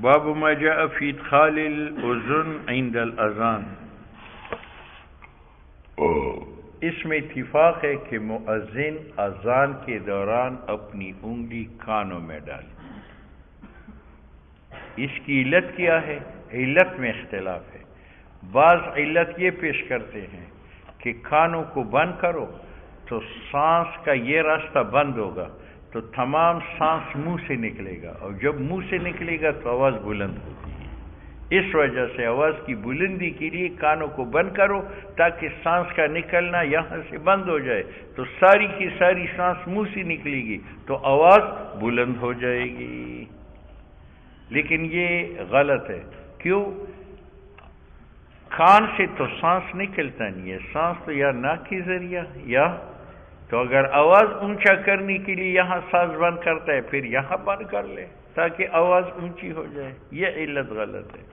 باب ما جاء فی ادخال الاذن عند الاذان. اس میں اتفاق ہے کہ مؤذن اذان کے دوران اپنی انگلی کانوں میں ڈالے. اس کی علت کیا ہے؟ علت میں اختلاف ہے. بعض علت یہ پیش کرتے ہیں کہ کانوں کو بند کرو تو سانس کا یہ راستہ بند ہوگا تو تمام سانس منہ سے نکلے گا، اور جب منہ سے نکلے گا تو آواز بلند ہوتی ہے. اس وجہ سے آواز کی بلندی کے لیے کانوں کو بند کرو تاکہ سانس کا نکلنا یہاں سے بند ہو جائے، تو ساری کی ساری سانس منہ سے نکلے گی تو آواز بلند ہو جائے گی. لیکن یہ غلط ہے. کیوں؟ کان سے تو سانس نکلتا نہیں ہے، سانس تو یا ناک کے ذریعہ یا تو اگر آواز اونچا کرنے کے لیے یہاں سانس بند کرتا ہے پھر یہاں بند کر لے تاکہ آواز اونچی ہو جائے. یہ علت غلط ہے.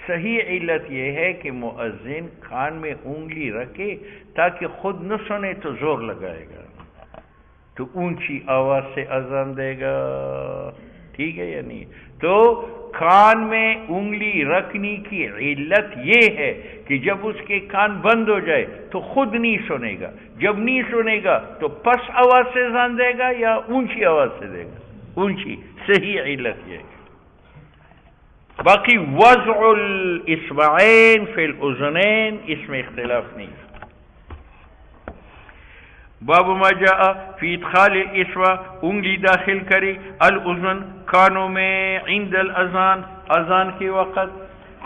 صحیح علت یہ ہے کہ مؤذن کان میں انگلی رکھے تاکہ خود نہ سنے تو زور لگائے گا تو اونچی آواز سے اذان دے گا. ٹھیک ہے یا نہیں؟ تو کان میں انگلی رکھنے کی علت یہ ہے کہ جب اس کے کان بند ہو جائے تو خود نہیں سنے گا. جب نہیں سنے گا تو پس آواز سے اذان دے گا یا اونچی آواز سے دے گا؟ اونچی. صحیح علت یہ ہے. باقی وضع الاصبعین فی الاذنین اس میں اختلاف نہیں. باب ما جاء فی ادخال الاصبع انگلی داخل کرے الاذن کانوں میں عند الاذان اذان کے وقت.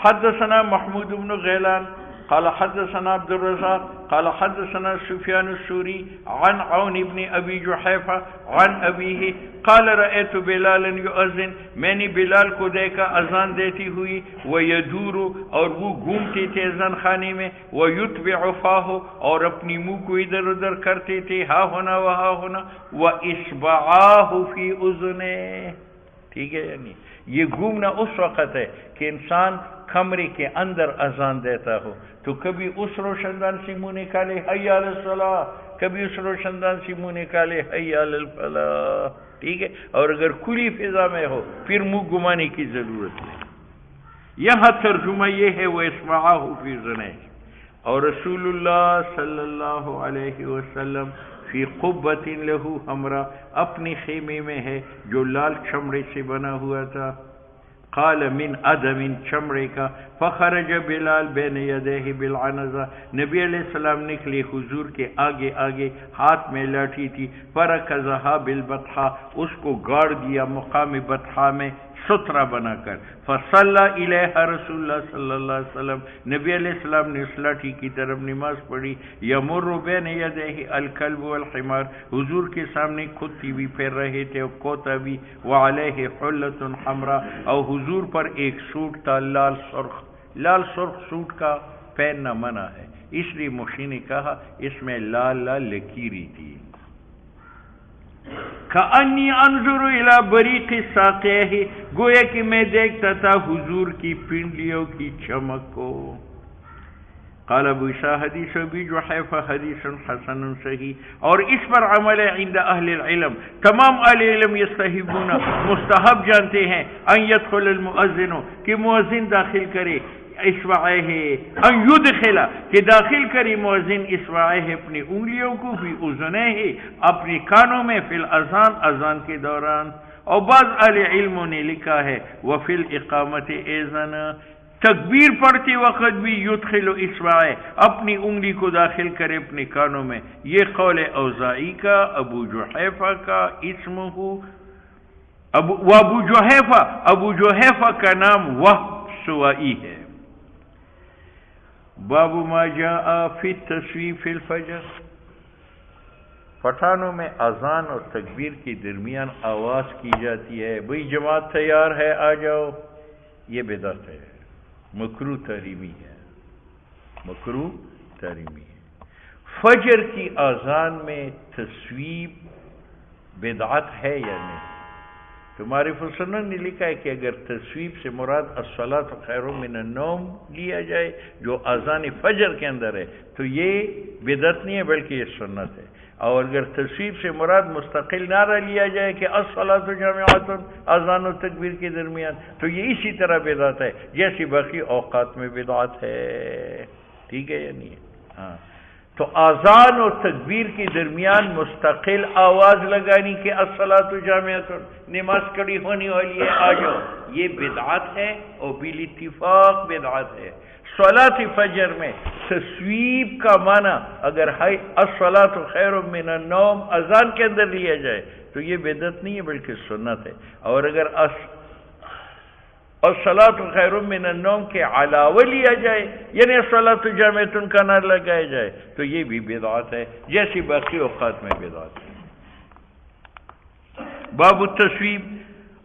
حدثنا محمود بن غیلان قال حدثنا عبد الرزاق قال حدثنا سفیان الثوری عن عون بن ابی جحیفہ عن ابیہ قال رأیت بلالا یؤذن، میں نے بلال کو دیکھا اذان دیتی ہوئی، ویدور اور وہ گھومتے تھے اذان خانے میں، ویتبع فاہ اور اپنی منہ کو ادھر ادھر کرتے تھے، ہا ہونا وہا ہونا، واصبعاہ فی اذنے. ٹھیک ہے یعنی یہ گھومنا اس وقت ہے کہ انسان کمرے کے اندر اذان دیتا ہو تو کبھی اس روشن دان سے منہ نکالے حی علی الصلاۃ، کبھی اس روشن دان سے منہ نکالے حی علی الفلاح. ٹھیک ہے؟ اور اگر کھلی فضا میں ہو پھر منہ گھمانے کی ضرورت نہیں. یہاں ترجمہ یہ ہے وہ اصبعاہ فی اذنیہ. اور رسول اللہ صلی اللہ علیہ وسلم فی قبۃ لہ حمراء اپنے خیمے میں ہے جو لال چمڑے سے بنا ہوا تھا. قال من ادم چمڑے کا. فخرج بلال بین یدیہ بالعنزہ، نبی علیہ السلام نکلے حضور کے آگے آگے، ہاتھ میں لاٹھی تھی. فرکزہا بالبطحا، اس کو گاڑ دیا مقام بطحا میں سترہ بنا کر. فصلی الیہا رسول اللہ صلی اللہ علیہ وسلم، نبی علیہ السلام نے اس لاٹھی کی طرف نماز پڑھی. یمر بین یدیہ الکلب والحمار، حضور کے سامنے کتی بھی پھیر رہے تھے اور کوتا بھی. وعلیہ حلۃ حمراء، اور حضور پر ایک سوٹ تھا لال سرخ. لال سرخ سوٹ کا پہننا منع ہے، اس لیے مفتی نے کہا اس میں لال لال لکیری تھی. کأنی انظر الی بریق ساقیہ، گویا کہ میں دیکھتا تھا حضور کی پنڈلیوں کی چمک کو. قال ابو عیسیٰ حدیث ابی جحیفہ حدیث حسن صحیح. اور اس پر عمل ہے عند اہل العلم، تمام اہل علم یستحبون مستحب جانتے ہیں ان یدخل المؤذن کہ مؤذن داخل کرے اصبعہ ان یدخل کہ داخل کرے مؤذن اصبعہ اپنی انگلیوں کو فی اذنیہ اپنے کانوں میں فی الاذان اذان کے دوران. اور بعض اہل علموں نے لکھا ہے وفی الاقامت ایذن تکبیر پڑھتے وقت بھی یدخل اصبعہ اپنی انگلی کو داخل کرے اپنے کانوں میں. یہ قول اوزاعی کا، ابو جحیفہ کا اسمہ ابو جحیفہ کا نام وہب سوائی ہے. باب ما جاء فی التسویب فی الفجر، پٹھانوں میں اذان اور تکبیر کے درمیان آواز کی جاتی ہے. بھئی جماعت تیار ہے آ جاؤ، یہ بدعت ہے، مکروہ تحریمی ہے، مکروہ تحریمی ہے. فجر کی اذان میں تسویب بدعت ہے یا نہیں؟ تو معرف السنن نے لکھا ہے کہ اگر تسویب سے مراد الصلاۃ خیر من النوم لیا جائے جو اذان فجر کے اندر ہے تو یہ بدعت نہیں ہے بلکہ یہ سنت ہے. اور اگر تصویب سے مراد مستقل نعرہ لیا جائے کہ الصلاۃ جامعۃ اذان و تکبیر کے درمیان، تو یہ اسی طرح بدعت ہے جیسی باقی اوقات میں بدعت ہے. ٹھیک ہے یا نہیں ہے؟ ہاں. تو اذان اور تکبیر کے درمیان مستقل آواز لگانی کہ الصلاۃ جامعۃ نماز کھڑی ہونے والی ہے آ جاؤ، یہ بدعت ہے اور بالاتفاق بدعت ہے. صلاۃ فجر میں تصویب کا معنی اگر ہے الصلاۃ خیر من النوم اذان کے اندر لیا جائے تو یہ بدعت نہیں ہے بلکہ سنت ہے. اور اگر الصلاۃ خیر من النوم کے علاوہ لیا جائے یعنی الصلاۃ جامعۃ کا نعرہ لگایا جائے تو یہ بھی بدعت ہے جیسی باقی اوقات میں بدعت ہے. باب التصویب،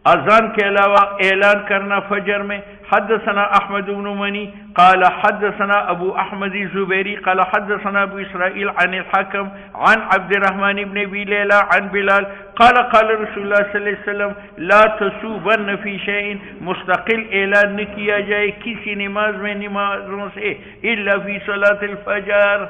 اذان کے علاوہ اعلان کرنا فجر میں. حدثنا احمد بن منی قال حدثنا ابو احمد الزبيري قال حدثنا ابو اسرائيل عن الحكم عن عبد الرحمن بن ابي ليلى عن بلال قال قال رسول الله صلی اللہ علیہ وسلم لا تصوبن في شيء، مستقل اعلان نہ کیا جائے کسی نماز میں نمازوں سے الا في صلاة الفجر.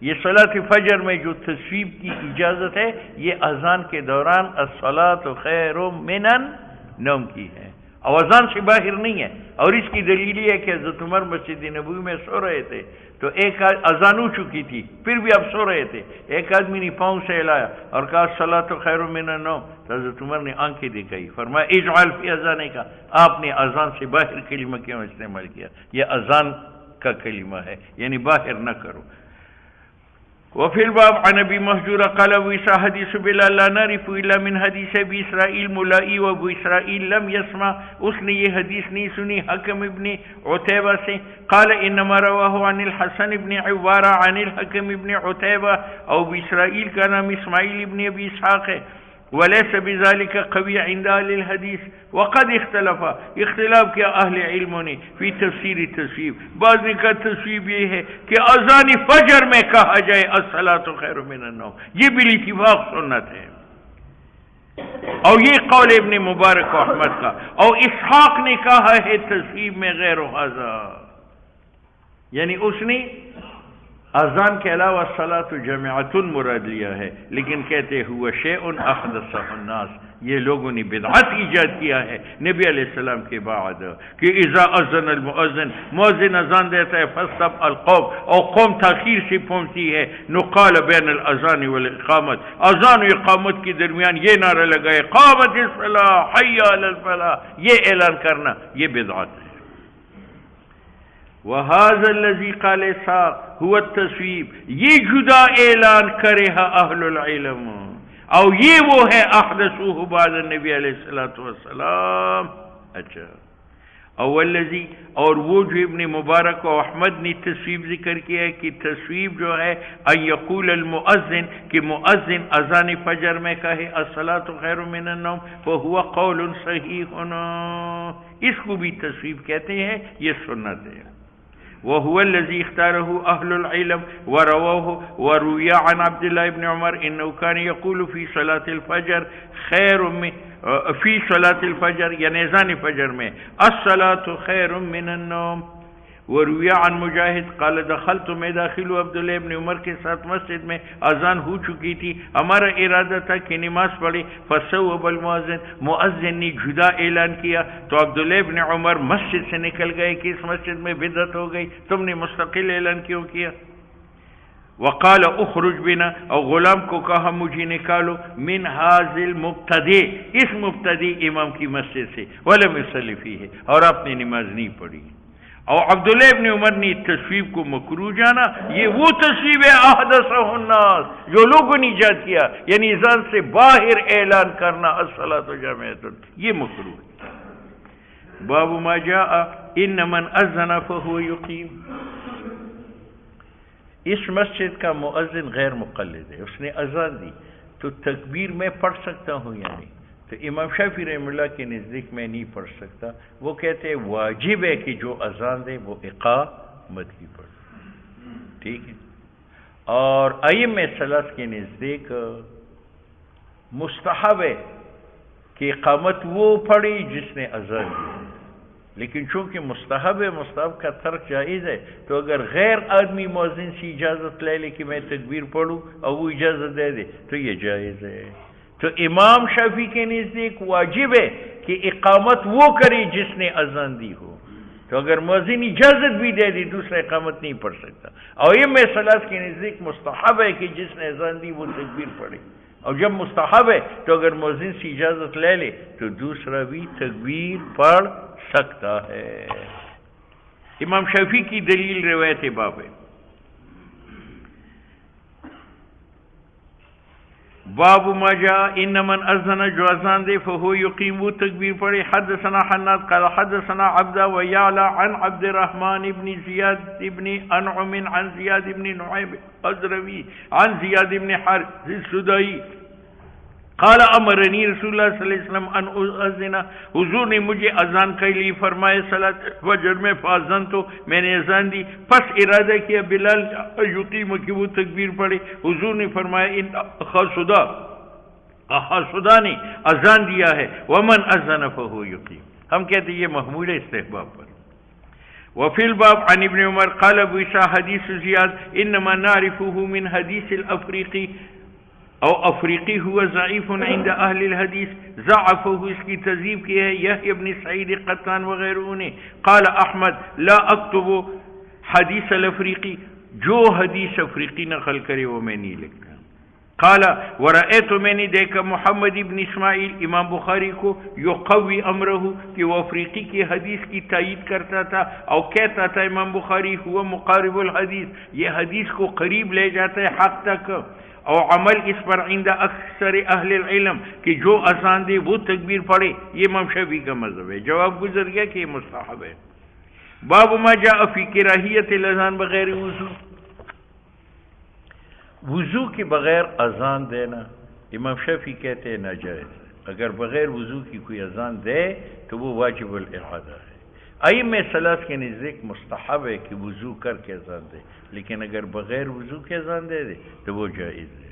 یہ صلاۃ فجر میں جو تصویب کی اجازت ہے یہ اذان کے دوران الصلاۃ خیر من النوم کی ہے، اور اذان سے باہر نہیں ہے. اور اس کی دلیل یہ ہے کہ حضرت عمر مسجد نبوی میں سو رہے تھے تو ایک اذان ہو چکی تھی پھر بھی اب سو رہے تھے، ایک آدمی نے پاؤں سے ہلایا اور کہا الصلاۃ خیر من النوم، تو حضرت عمر نے آنکھیں دکھائی، فرمایا اجعل فی اذان کا، آپ نے اذان سے باہر کلمہ کیوں استعمال کیا؟ یہ اذان کا کلمہ ہے یعنی باہر نہ کرو. وفي الباب عن ابي مهجور قال ابو عيسى حديث بلال لا نعرف الا من حديث ابي اسرائيل ملائي وابو اسرائيل لم يسمع، اس نے یہ حدیث نہیں سنی حکم ابن عتیبہ سے. قال انما رواه عن الحسن ابن عوارة عن الحكم ابن عتیبہ، اور ابو اسرائیل کا نام اسماعیل ابن ابی اسحاق ہے. وليس بذلك قوي عند اهل الحديث وقد اختلاف کیا اہل علموں نے فی تفسیر تصویب. بعض نے کہا تصویب یہ ہے کہ اذان فجر میں کہا جائے الصلاۃ خیر من النوم، یہ بالاتفاق سنت ہے، اور یہ قول ابن مبارک و احمد کا. اور اسحاق نے کہا ہے تصویب میں غیر ھذا، یعنی اس نے اذان کے علاوہ صلاۃ جامعۃ مراد لیا ہے، لیکن کہتے ہوئے شیء احدثہ الناس، یہ لوگوں نے بدعت ایجاد کیا ہے نبی علیہ السلام کے بعد کہ اذا اذن المؤذن، مؤذن اذان دیتا ہے فاستب القوم، اور قوم تاخیر سے پہنچتی ہے، نقال بین الاذان والاقامت، اذان و اقامت کے درمیان یہ نعرہ لگائے قامت الصلاۃ حی علی الفلاح، یہ اعلان کرنا یہ بدعت ہے. وَهَذَا الَّذِي قَالَ اسحاق هُوَ التَّصْوِيب، یہ جدا اعلان کرے اہل العلم، اور یہ وہ ہے احدثوہ بعد النبی علیہ السلام. اچھا، اولذی، اور وہ جو ابن مبارک و احمد نے تصویب ذکر کیا ہے کہ تصویب جو ہے ان یقول المؤذن، کہ مؤذن اذان فجر میں کہے الصلاۃ خیر من النوم، فہو قول صحیح، اس کو بھی تصویب کہتے ہیں، یہ سنت ہے. وهو الذي اختاره أهل العلم وروي عن عبد الله بن عمر إنه كان يقول في صلاة الفجر خير من في صلاة الفجر، يعني اذان فجر میں الصلاة خير من النوم. وروي عن مجاہد قال دخلت، میں داخل ہوں عبداللہ ابن عمر کے ساتھ مسجد میں، اذان ہو چکی تھی، ہمارا ارادہ تھا کہ نماز پڑھے. فصوب المؤذن، مؤذن نے جدا اعلان کیا، تو عبداللہ ابن عمر مسجد سے نکل گئے کہ اس مسجد میں بدعت ہو گئی، تم نے مستقل اعلان کیوں کیا؟ وقال اخرج بنا، اور غلام کو کہا مجھے نکالو، من هذا المبتدی، اس مبتدی امام کی مسجد سے، ولم يصلي فيه، اور آپ نے نماز نہیں پڑھی. اور عبداللہ ابن عمر نے تصویب کو مکروہ جانا، یہ وہ تصویب ہے احدثہ الناس جو لوگوں نے ایجاد کیا، یعنی اذان سے باہر اعلان کرنا الصلاۃ جامعۃ، یہ مکروہ ہے. باب ما جاء ان من اذن فهو یقیم، اس مسجد کا مؤذن غیر مقلد ہے، اس نے اذان دی تو تکبیر میں پڑھ سکتا ہوں یا نہیں؟ تو امام شافعی رحمہ اللہ کے نزدیک میں نہیں پڑھ سکتا، وہ کہتے ہیں واجب ہے کہ جو اذان دے وہ اقامت کی پڑھے. ٹھیک ہے. اور ائمہ ثلاث کے نزدیک مستحب ہے کہ اقامت وہ پڑھی جس نے اذان دی. لیکن چونکہ مستحب ہے، مستحب کا ترک جائز ہے، تو اگر غیر آدمی مؤذن سے اجازت لے لے کہ میں تکبیر پڑھوں اور وہ اجازت دے دے تو یہ جائز ہے۔ تو امام شافعی کے نزدیک واجب ہے کہ اقامت وہ کرے جس نے اذان دی ہو، تو اگر مؤذن اجازت بھی دے دی دوسرا اقامت نہیں پڑھ سکتا۔ اور ائمہ ثلاث کے نزدیک مستحب ہے کہ جس نے اذان دی وہ تکبیر پڑھے، اور جب مستحب ہے تو اگر مؤذن سے اجازت لے لے تو دوسرا بھی تکبیر پڑھ سکتا ہے۔ امام شافعی کی دلیل روایت باب ہے۔ باب ما جاء ان من اذن جو اذان دے فهو یقیم وہ تکبیر پڑھے۔ حدثنا حناد قال حدثنا عبدہ ویعلا عن عبد الرحمن بن زیاد بن انعم عن زیاد بن نعیب الازروی عن زیاد بن حارث السدائی قال امرنی رسول اللہ صلی اللہ علیہ وسلم ان اذن، حضور نے مجھے اذان کے لیے فرمایا صلاۃ فجر میں، فاذن تو میں نے اذان دی، پس ارادہ کیا بلال یقیم کہ وہ تکبیر پڑھے۔ حضور نے فرمایا ان خدا نے اذان دیا ہے، ومن اذن فهو یقیم۔ ہم کہتے ہیں یہ محمول ہے استحباب پر۔ وفی الباب عن ابن عمر قال ابو عیسیٰ حدیث زیاد انما نعرفه من حدیث الافریقی او افریقی ہوا ضعیف عند اہل الحدیث، ضعفه اس کی تضعیف کی ہے یحیی ابن سعید قطان وغیرہ نے۔ قال احمد لا اکتب حدیث الافریقی، جو حدیث افریقی نقل کرے وہ میں نہیں لکھتا۔ قال ورأیت میں نے دیکھا محمد ابن اسماعیل امام بخاری کو یقوی امرہ کہ وہ افریقی کی حدیث کی تائید کرتا تھا، اور کہتا تھا امام بخاری ہوا مقارب الحدیث، یہ حدیث کو قریب لے جاتا ہے حق تک، اور عمل اس پر عند اکثر اہل العلم کہ جو اذان دے وہ تکبیر پڑھے، یہ امام شافعی کا مذہب ہے۔ جواب گزر گیا کہ یہ مستحب ہے۔ باب ما جاء فی کراہیت الاذان بغیر وضو، وضو کے بغیر اذان دینا امام شافعی کہتے ہیں ناجائز ہے۔ اگر بغیر وضو کی کوئی اذان دے تو وہ واجب الاعادہ ہے۔ ائمہ ثلاث کے نزدیک مستحب ہے کہ وضو کر کے اذان دے، لیکن اگر بغیر وضو کے اذان دے تو وہ جائز ہے۔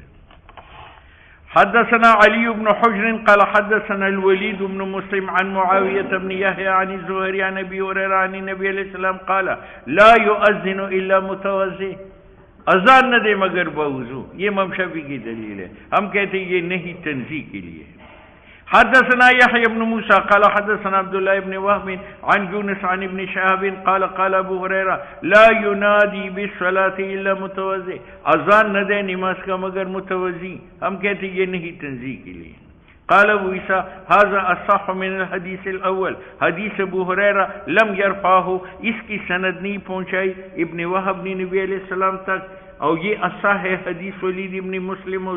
حدثنا علی بن حجر قال حدثنا الولید بن مسلم عن معاویة بن یحیی عن الزہری عن ابی ہریرہ عن النبی علیہ السلام قال لا یؤذن الا متوضئ، اذان نہ دے مگر بوضو۔ یہ امام شافعی کی دلیل ہے۔ ہم کہتے ہیں یہ نہیں تنزیہ کے لیے۔ حدثنا یحیی بن موسیٰ قال حدثنا عبداللہ بن وہب عن یونس عن ابن شہاب قال قال ابو ہریرہ لا ینادی بالصلاۃ الا متوضئ، اذان نہ دے نماز کا مگر متوضی۔ ہم کہتے ہیں یہ نہیں تنزیہ کے لیے۔ قال ابو عیسیٰ هذا اصح من الحدیث الاول، حدیث ابو ہریرہ لم یرفعہ، اس کی سند نہیں پہنچائی ابن وہب نے نبی علیہ السلام تک، اور یہ اصح ہے حدیث ولید ابن مسلم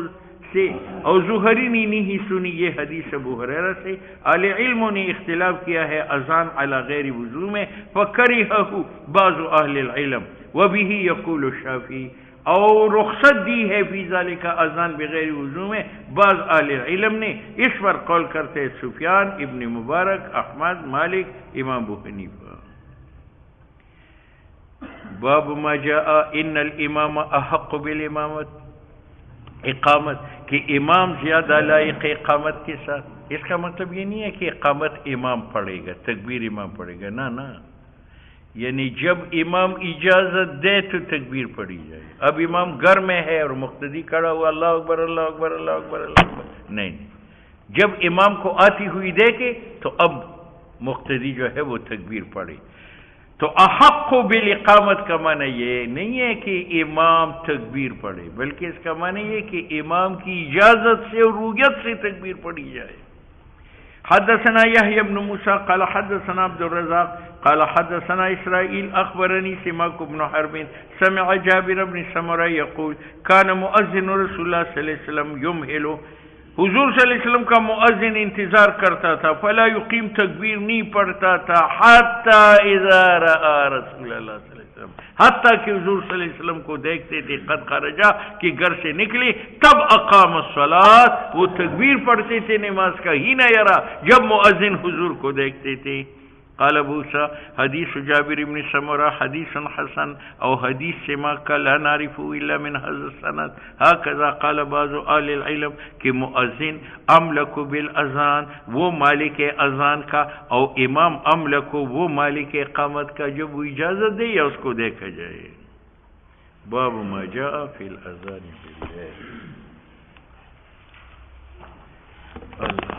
سے، اور زہری نے نہیں سنی یہ حدیث ابو ہریرہ سے۔ اہل علموں نے اختلاف کیا ہے اذان علی غیر وضو میں، فکرہہ بعض اہل العلم وبہ یقول الشافعی، اور رخصت دی ہے فی ذالک اذان بغیر وضو میں بعض اہل علم نے، اس پر قول کرتے سفیان ابن مبارک، احمد، مالک، امام ابو حنیفہ۔ باب ما جاء ان الامام احق بالامامت، اقامت کہ امام زیادہ لائق اقامت کے ساتھ۔ اس کا مطلب یہ نہیں ہے کہ اقامت امام پڑھے گا، تکبیر امام پڑھے گا، نہ، یعنی جب امام اجازت دے تو تکبیر پڑھی جائے۔ اب امام گھر میں ہے اور مقتدی کھڑا ہوا اللہ اکبر اللہ اکبر اللہ اکبر اللہ اکبر، نہیں، جب امام کو آتی ہوئی دیکھے تو اب مقتدی جو ہے وہ تکبیر پڑھے۔ تو احق بالاقامت کا معنی یہ نہیں ہے کہ امام تکبیر پڑھے، بلکہ اس کا معنی یہ کہ امام کی اجازت سے اور رؤیت سے تکبیر پڑھی جائے۔ حدثنا یحیی بن موسیٰ قال حدثنا عبد الرزاق قال حدثنا اسرائیل اخبرنی سماک بن حرب سمع جابر بن سمرہ یقول کان مؤذن رسول اللہ صلی اللہ علیہ وسلم یمہل، حضور صلی اللہ علیہ وسلم کا مؤذن انتظار کرتا تھا، فلا یقیم تکبیر نہیں پڑھتا تھا، حتی اذا رأى رسول اللہ صلی اللہ علیہ وسلم، حتیٰ کہ حضور صلی اللہ علیہ وسلم کو دیکھتے تھے قد خرجا کہ گھر سے نکلے، تب اقام الصلاۃ، وہ تکبیر پڑھتے تھے نماز کا، ہی نہ یرا، جب مؤذن حضور کو دیکھتے تھے۔ قال ابو عیسیٰ حدیث جابر بن سمرہ حدیث حسن او حدیث سما کا لا نعرف الا من هذا السند هكذا قال بعض اهل العلم کہ مؤذن املک بالاذان وہ مالک اذان کا، او امام املک وہ مالک اقامت کا، جب وہ اجازت دے یا اس کو دیکھا جائے۔ باب ما جاء فی الاذان باللیل۔ اللہ